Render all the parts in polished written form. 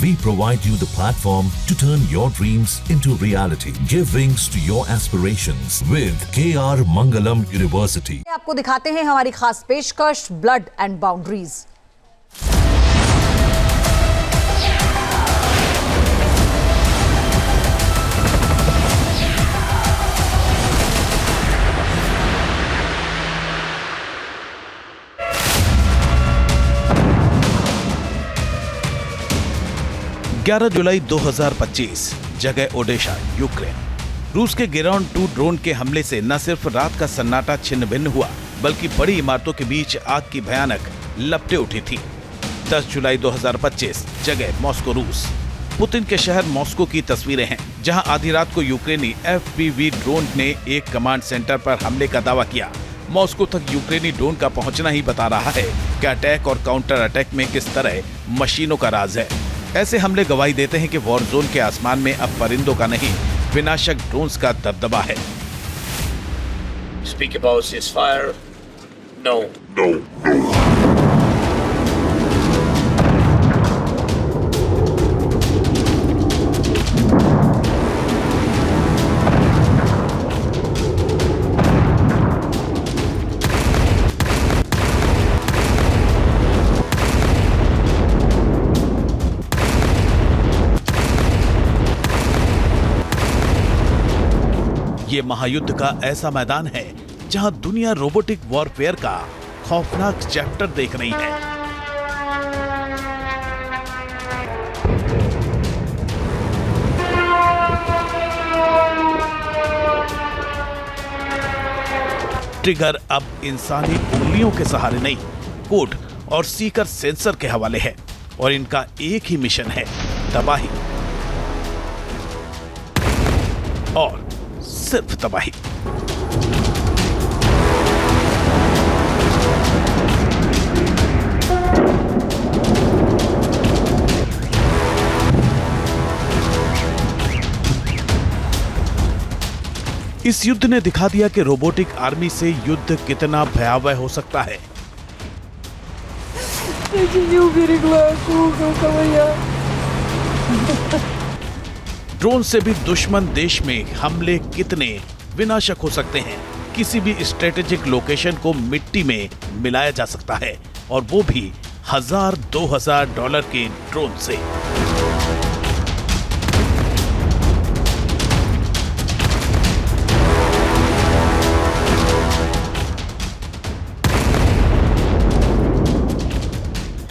We provide you the platform to turn your dreams into reality. Give wings to your aspirations with KR Mangalam University. आपको दिखाते हैं हमारी खास पेशकश blood and boundaries. 11 जुलाई 2025, जगह Odisha, Ukraine. रूस के गेरान 2 ड्रोन के हमले से न सिर्फ रात का सन्नाटा छिन्न भिन्न हुआ, बल्कि बड़ी इमारतों के बीच आग की भयानक लपटें उठी थी। 10 जुलाई 2025, जगह मॉस्को, रूस। पुतिन के शहर मॉस्को की तस्वीरें हैं, जहां आधी रात को यूक्रेनी FPV ड्रोन ने एक कमांड सेंटर पर हमले का दावा किया। मॉस्को तक यूक्रेनी ड्रोन का पहुंचना ही बता रहा है कि अटैक और काउंटर अटैक में किस तरह मशीनों का राज है। ऐसे हमले गवाही देते हैं कि वॉर जोन के आसमान में अब परिंदों का नहीं, विनाशक ड्रोन्स का दबदबा है। Speak about ceasefire? No. ये महायुद्ध का ऐसा मैदान है जहां दुनिया रोबोटिक वॉरफेयर का खौफनाक चैप्टर देख रही है। ट्रिगर अब इंसानी उंगलियों के सहारे नहीं, कोड और सीकर सेंसर के हवाले है, और इनका एक ही मिशन है, तबाही और सिर्फ तबाही। इस युद्ध ने दिखा दिया कि रोबोटिक आर्मी से युद्ध कितना भयावह हो सकता है। ड्रोन से भी दुश्मन देश में हमले कितने विनाशक हो सकते हैं। किसी भी स्ट्रेटेजिक लोकेशन को मिट्टी में मिलाया जा सकता है, और वो भी $1000-2000 के ड्रोन से।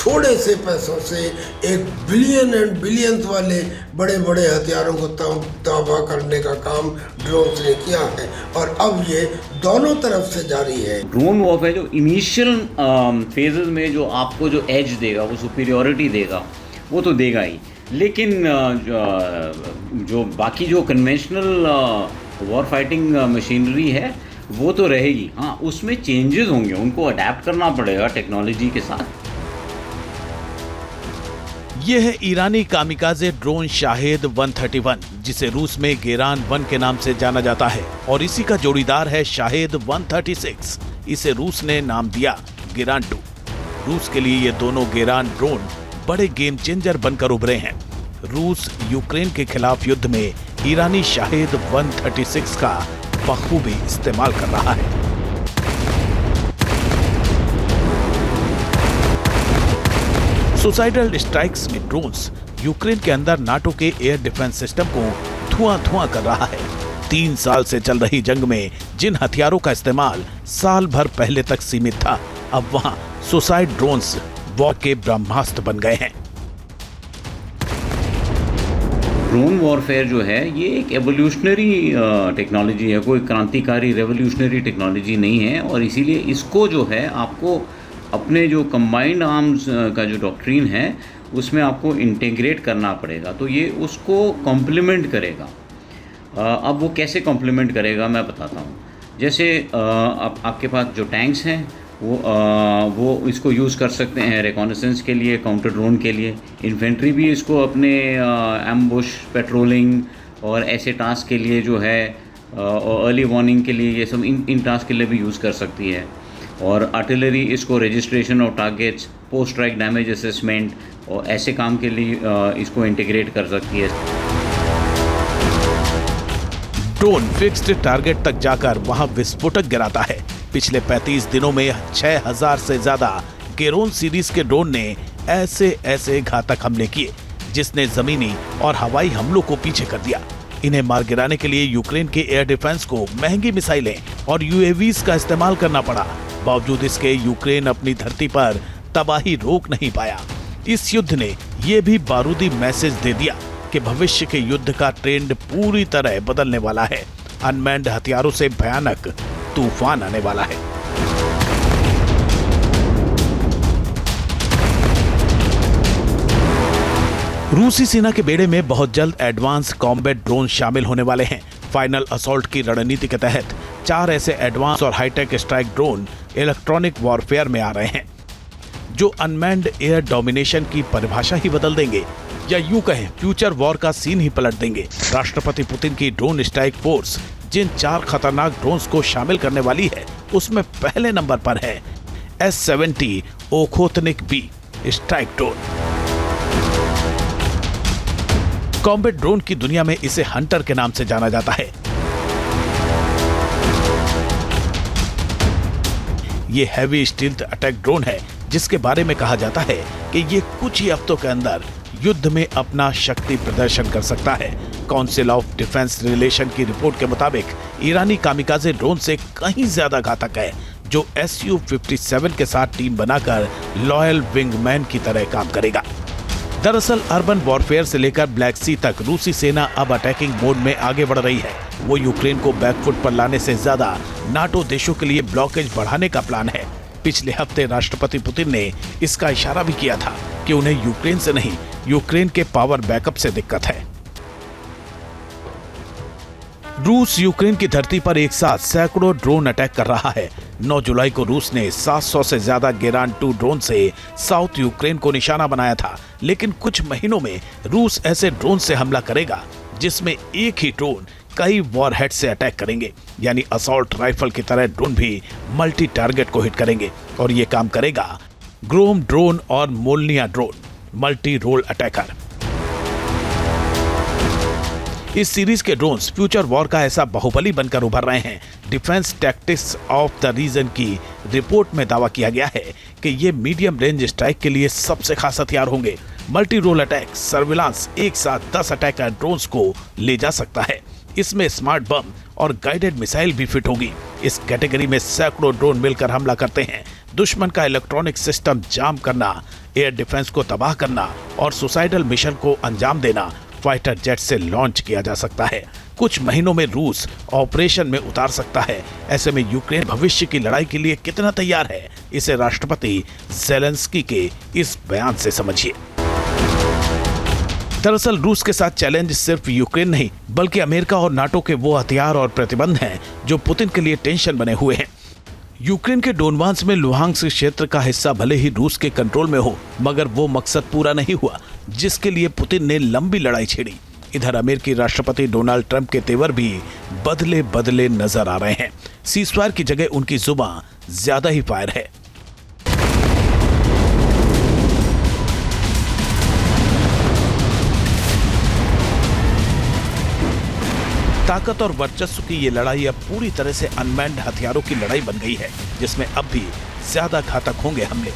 थोड़े से पैसों से एक बिलियन एंड बिलियंस वाले बड़े बड़े हथियारों को तबाह करने का काम ड्रोन ने किया है, और अब ये दोनों तरफ से जारी है। ड्रोन वॉरफेयर जो इनिशियल फेजेस में जो आपको जो एज देगा, वो सुपीरियॉरिटी देगा, वो तो देगा ही, लेकिन जो बाकी जो कन्वेंशनल वॉर फाइटिंग मशीनरी है वो तो रहेगी। हाँ, उसमें चेंजेस होंगे, उनको अडेप्ट करना पड़ेगा टेक्नोलॉजी के साथ। यह है ईरानी कामिकाजे ड्रोन शाहेद 131, जिसे रूस में गेरान 1 के नाम से जाना जाता है, और इसी का जोड़ीदार है शाहेद 136। इसे रूस ने नाम दिया गेरान 2। रूस के लिए ये दोनों गेरान ड्रोन बड़े गेम चेंजर बनकर उभरे हैं। रूस यूक्रेन के खिलाफ युद्ध में ईरानी शाहेद 136 का बखूबी इस्तेमाल कर रहा है। सुसाइडल स्ट्राइक्स में ड्रोन्स यूक्रेन के अंदर नाटो के एयर डिफेंस सिस्टम को धुआं कर रहा है। 3 साल से चल रही जंग में जिन हथियारों का इस्तेमाल साल भर पहले तक सीमित था, अब वहां सुसाइड ड्रोन्स वॉर के ब्रह्मास्त्र बन गए हैं। ड्रोन वॉरफेयर जो है ये एक एवोल्यूशनरी टेक्नोलॉजी है, कोई क्रांतिकारी रेवोल्यूशनरी टेक्नोलॉजी नहीं है, और इसीलिए इसको जो है आपको अपने जो कंबाइंड आर्म्स का जो डॉक्ट्रिन है उसमें आपको इंटीग्रेट करना पड़ेगा, तो ये उसको कॉम्प्लीमेंट करेगा। अब वो कैसे कॉम्प्लीमेंट करेगा मैं बताता हूँ। जैसे अब आपके पास जो टैंक्स हैं वो इसको यूज़ कर सकते हैं रिकॉनेसेंस के लिए, काउंटर ड्रोन के लिए। इन्फेंट्री भी इसको अपने एम्बुश, पेट्रोलिंग और ऐसे टास्क के लिए जो है, और अर्ली वार्निंग के लिए, ये सब इन टास्क के लिए भी यूज़ कर सकती है। और आर्टिलरी इसको registration of targets, post strike damage assessment और ऐसे काम के लिए इसको इंटीग्रेट कर सकती है। ड्रोन फिक्स्ड टारगेट तक जाकर वहां विस्फोटक गिराता है। पिछले 35 दिनों में 6000 से ज्यादा गेरोन सीरीज के ड्रोन ने ऐसे घातक हमले किए, जिसने जमीनी और हवाई हमलों को पीछे कर दिया। इन्हें मार गिराने के लिए यूक्रेन के एयर डिफेंस को महंगी मिसाइलें और यूएवीज का इस्तेमाल करना पड़ा। बावजूद इसके यूक्रेन अपनी धरती पर तबाही रोक नहीं पाया। इस युद्ध ने यह भी बारूदी मैसेज दे दिया कि भविष्य के युद्ध का ट्रेंड पूरी तरह बदलने वाला है। अनमैन्ड हथियारों से भयानक तूफान आने वाला है। रूसी सेना के बेड़े में बहुत जल्द एडवांस कॉम्बैट ड्रोन शामिल होने वाले हैं। फाइनल असॉल्ट की रणनीति के तहत 4 ऐसे एडवांस और hi tech strike drone electronic warfare में आ रहे हैं, जो अनमैन्ड एयर डोमिनेशन की परिभाषा ही बदल देंगे, या यूं कहें फ्यूचर वॉर का सीन ही पलट देंगे। राष्ट्रपति पुतिन की ड्रोन स्ट्राइक फोर्स जिन 4 खतरनाक ड्रोन्स को शामिल करने वाली है, उसमें पहले नंबर पर है S-70 Okhotnik B strike drone. Combat drone की दुनिया में इसे हंटर के नाम से जाना जाता है। ये हैवी स्टील्थ अटैक ड्रोन है, जिसके बारे में कहा जाता है कि ये कुछ ही हफ्तों के अंदर युद्ध में अपना शक्ति प्रदर्शन कर सकता है। काउंसिल ऑफ डिफेंस रिलेशन की रिपोर्ट के मुताबिक ईरानी कामिकाजे ड्रोन से कहीं ज्यादा घातक है, जो Su-57 के साथ टीम बनाकर लॉयल विंगमैन की तरह काम करेगा। दरअसल अर्बन वॉरफेयर से लेकर ब्लैक सी तक रूसी सेना अब अटैकिंग मोड में आगे बढ़ रही है। वो यूक्रेन को बैकफुट पर लाने से ज्यादा नाटो देशों के लिए ब्लॉकेज बढ़ाने का प्लान है। पिछले हफ्ते राष्ट्रपति पुतिन ने इसका इशारा भी किया था कि उन्हें यूक्रेन से नहीं, यूक्रेन के पावर बैकअप से दिक्कत है। रूस यूक्रेन की धरती पर एक साथ सैकड़ों ड्रोन अटैक कर रहा है। 9 जुलाई को रूस ने 700 से ज्यादा गेरान 2 ड्रोन से साउथ यूक्रेन को निशाना बनाया था, लेकिन कुछ महीनों में रूस ऐसे ड्रोन से हमला करेगा जिसमें एक ही ड्रोन कई वॉरहेड से अटैक करेंगे, यानी असॉल्ट राइफल की तरह ड्रोन भी मल्टी टारगेट को हिट करेंगे। और ये काम करेगा ग्रोम ड्रोन और Molniya drone multi role attacker. इस सीरीज के ड्रोन्स फ्यूचर वॉर का ऐसा बाहुबली बनकर उभर रहे हैं। Defence tactics of the region की रिपोर्ट में दावा किया गया है कि ये मीडियम रेंज स्ट्राइक के लिए सबसे खास हथियार होंगे। मल्टी रोल अटैक सर्विलांस एक साथ 10 अटैकर ड्रोन्स को ले जा सकता है। इसमें स्मार्ट बम और गाइडेड मिसाइल भी फिट होगी। इस कैटेगरी में सैकड़ों ड्रोन मिलकर हमला करते हैं। दुश्मन का इलेक्ट्रॉनिक सिस्टम जाम करना, एयर डिफेंस को तबाह करना और सुसाइडल मिशन को अंजाम देना फाइटर जेट से लॉन्च किया जा सकता है। कुछ महीनों में रूस ऑपरेशन में उतार सकता है। ऐसे में यूक्रेन भविष्य की लड़ाई के लिए कितना तैयार है, इसे राष्ट्रपति ज़ेलेंस्की के इस बयान से समझिए। दरअसल रूस के साथ चैलेंज सिर्फ यूक्रेन नहीं, बल्कि अमेरिका और नाटो के वो हथियार और प्रतिबंध हैं जो पुतिन के लिए टेंशन बने हुए हैं। यूक्रेन के डोनबास में लुहांस्क क्षेत्र का हिस्सा भले ही रूस के कंट्रोल में हो, मगर वो मकसद पूरा नहीं हुआ जिसके लिए पुतिन ने लंबी लड़ाई छेड़ी। इधर अमेरिकी राष्ट्रपति डोनाल्ड ट्रंप के तेवर भी बदले बदले नजर आ रहे हैं। सीज़फायर की जगह उनकी जुबान ज्यादा ही फायर है। ताकत और वर्चस्व की ये लड़ाई अब पूरी तरह से अनमैन्ड हथियारों की लड़ाई बन गई है, जिसमें अब भी ज्यादा घातक होंगे हमले।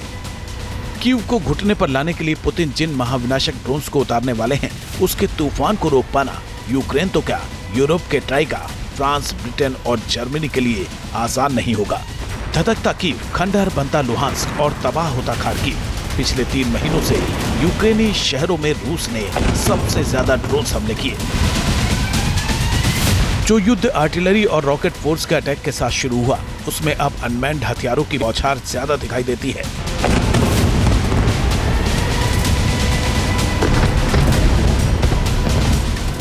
कीव को घुटने पर लाने के लिए पुतिन जिन महाविनाशक ड्रोन्स को उतारने वाले हैं, उसके तूफान को रोक पाना यूक्रेन तो क्या, यूरोप के ट्राइका, फ्रांस, ब्रिटेन और जर्मनी के लिए आसान नहीं होगा। धधकता कीव, खंडहर बनता लुहांस्क और तबाह होता खार्किव। पिछले 3 महीनों से यूक्रेनी शहरों में रूस ने सबसे ज्यादा ड्रोन हमले किए। जो युद्ध आर्टिलरी और रॉकेट फोर्स के अटैक के साथ शुरू हुआ, उसमें अब अनमैन्ड हथियारों की बौछार ज्यादा दिखाई देती है।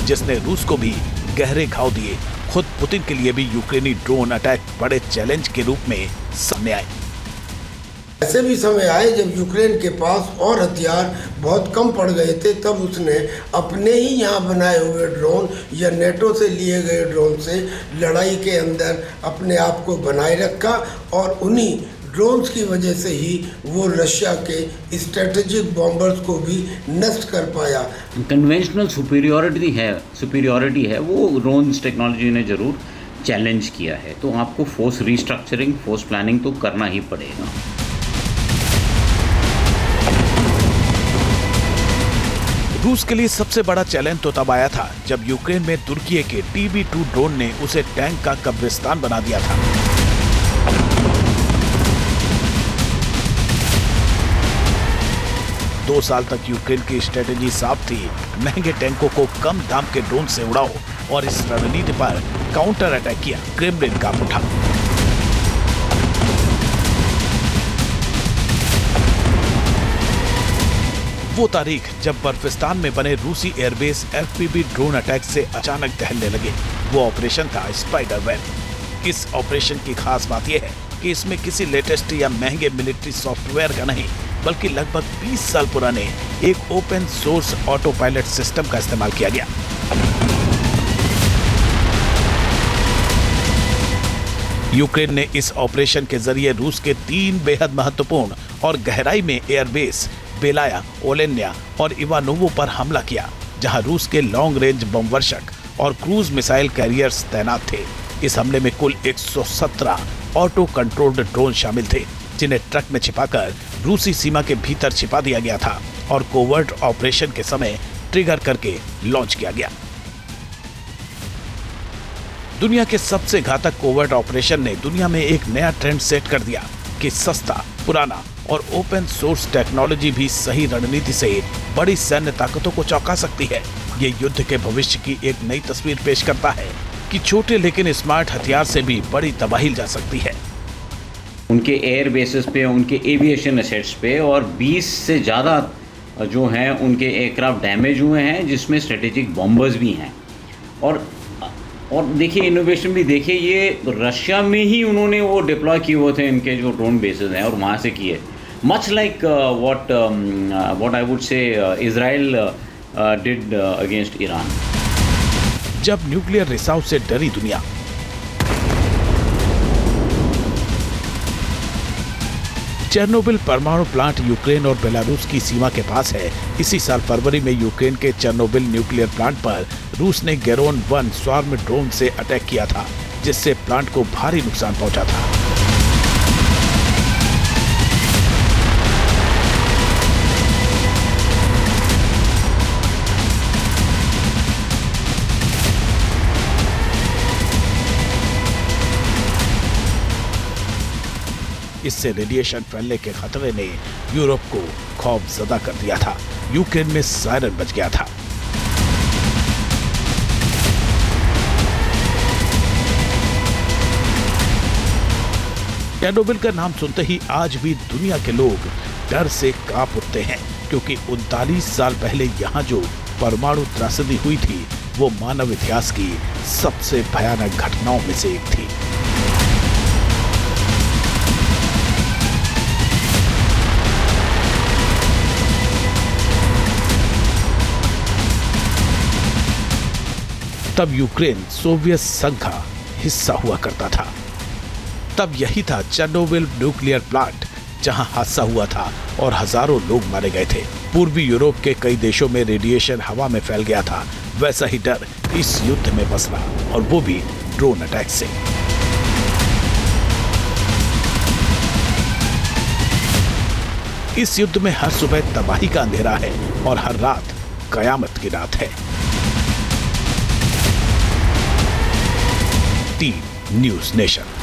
जिसने रूस को भी गहरे घाव दिए। खुद पुतिन के लिए भी यूक्रेनी ड्रोन अटैक बड़े चैलेंज के रूप में सामने आए। ऐसे भी समय आए जब यूक्रेन के पास और हथियार बहुत कम पड़ गए थे, तब उसने अपने ही यहाँ बनाए हुए ड्रोन या नेटो से लिए गए ड्रोन से लड़ाई के अंदर अपने आप को बनाए रखा और उन्हीं ड्रोन्स की वजह से ही वो रशिया के स्ट्रेटेजिक बॉम्बर्स को भी नष्ट कर पाया। कन्वेंशनल सुपीरियॉरिटी है वो ड्रोन्स टेक्नोलॉजी ने ज़रूर चैलेंज किया है, तो आपको फोर्स रीस्ट्रक्चरिंग, फोर्स प्लानिंग तो करना ही पड़ेगा। रूस के लिए सबसे बड़ा चैलेंज तो तब आया था जब यूक्रेन में तुर्की के TB2 ड्रोन ने उसे टैंक का कब्रिस्तान बना दिया था। दो साल तक यूक्रेन की स्ट्रेटेजी साफ थी, महंगे टैंकों को कम दाम के ड्रोन से उड़ाओ, और इस रणनीति पर काउंटर अटैक किया। क्रेमलिन कांप उठा। वो तारीख जब बर्फिस्तान में बने रूसी एयरबेस FPV ड्रोन अटैक से अचानक दहलने लगे, वो ऑपरेशन था स्पाइडर वेब। इस ऑपरेशन की खास बात यह है कि इसमें किसी लेटेस्ट या महंगे मिलिट्री सॉफ्टवेयर का नहीं, बल्कि लगभग 20 साल पुराने एक open source auto pilot system का इस्तेमाल किया गया। यूक्रेन ने इस ऑपरेशन के जरिए रूस के 3 बेहद महत्वपूर्ण और गहराई में एयरबेस बेलाया, ओलेन्या और इवानोवो पर हमला किया, जहां रूस के लॉन्ग रेंज बम वर्षक और क्रूज मिसाइल कैरियर्स तैनात थे। इस हमले में कुल 117 ऑटो कंट्रोल्ड ड्रोन शामिल थे, जिन्हें ट्रक में छिपाकर रूसी सीमा के भीतर छिपा दिया गया था और कोवर्ट ऑपरेशन के समय ट्रिगर करके लॉन्च किया गया। दुनिया के सबसे घातक कोवर्ट ऑपरेशन ने दुनिया में एक नया ट्रेंड सेट कर दिया कि सस्ता, पुराना और ओपन सोर्स टेक्नोलॉजी भी सही रणनीति से बड़ी सैन्य ताकतों को चौंका सकती है। ये युद्ध के भविष्य की एक नई तस्वीर पेश करता है कि छोटे लेकिन स्मार्ट हथियार से भी बड़ी तबाही जा सकती है। उनके एयर बेसिस पे, उनके एविएशन एसेट्स पे और 20 से ज़्यादा जो हैं उनके एयरक्राफ्ट डैमेज हुए हैं, जिसमें स्ट्रेटेजिक बॉम्बर्स भी हैं। और देखिए इनोवेशन भी देखिए, ये रशिया में ही उन्होंने वो डिप्लॉय किए हुए थे इनके जो ड्रोन बेसिस हैं, और वहाँ से किए। Much like what I would say Israel did against Iran. जब न्यूक्लियर रिसाव से डरी दुनिया, चेर्नोबिल परमाणु प्लांट यूक्रेन और बेलारूस की सीमा के पास है। इसी साल फरवरी में यूक्रेन के चेर्नोबिल न्यूक्लियर प्लांट पर रूस ने गेरोन 1 स्वार्म ड्रोन से अटैक किया था, जिससे प्लांट को भारी नुकसान पहुंचा था। इससे रेडिएशन फैलने के खतरे ने यूरोप को खौफजदा कर दिया था। यूक्रेन में सायरन बज गया था। चेर्नोबिल का नाम सुनते ही आज भी दुनिया के लोग डर से कांप उठते हैं, क्योंकि 39 साल पहले यहाँ जो परमाणु त्रासदी हुई थी, वो मानव इतिहास की सबसे भयानक घटनाओं में से एक थी। तब यूक्रेन सोवियत संघ का हिस्सा हुआ करता था। तब यही था चेर्नोबिल न्यूक्लियर प्लांट, जहां हादसा हुआ था और हजारों लोग मारे गए थे। पूर्वी यूरोप के कई देशों में रेडिएशन हवा में फैल गया था। वैसा ही डर इस युद्ध में पसरा, और वो भी ड्रोन अटैक से। इस युद्ध में हर सुबह तबाही का अंधेरा है और हर रात कयामत की रात है। T news nation.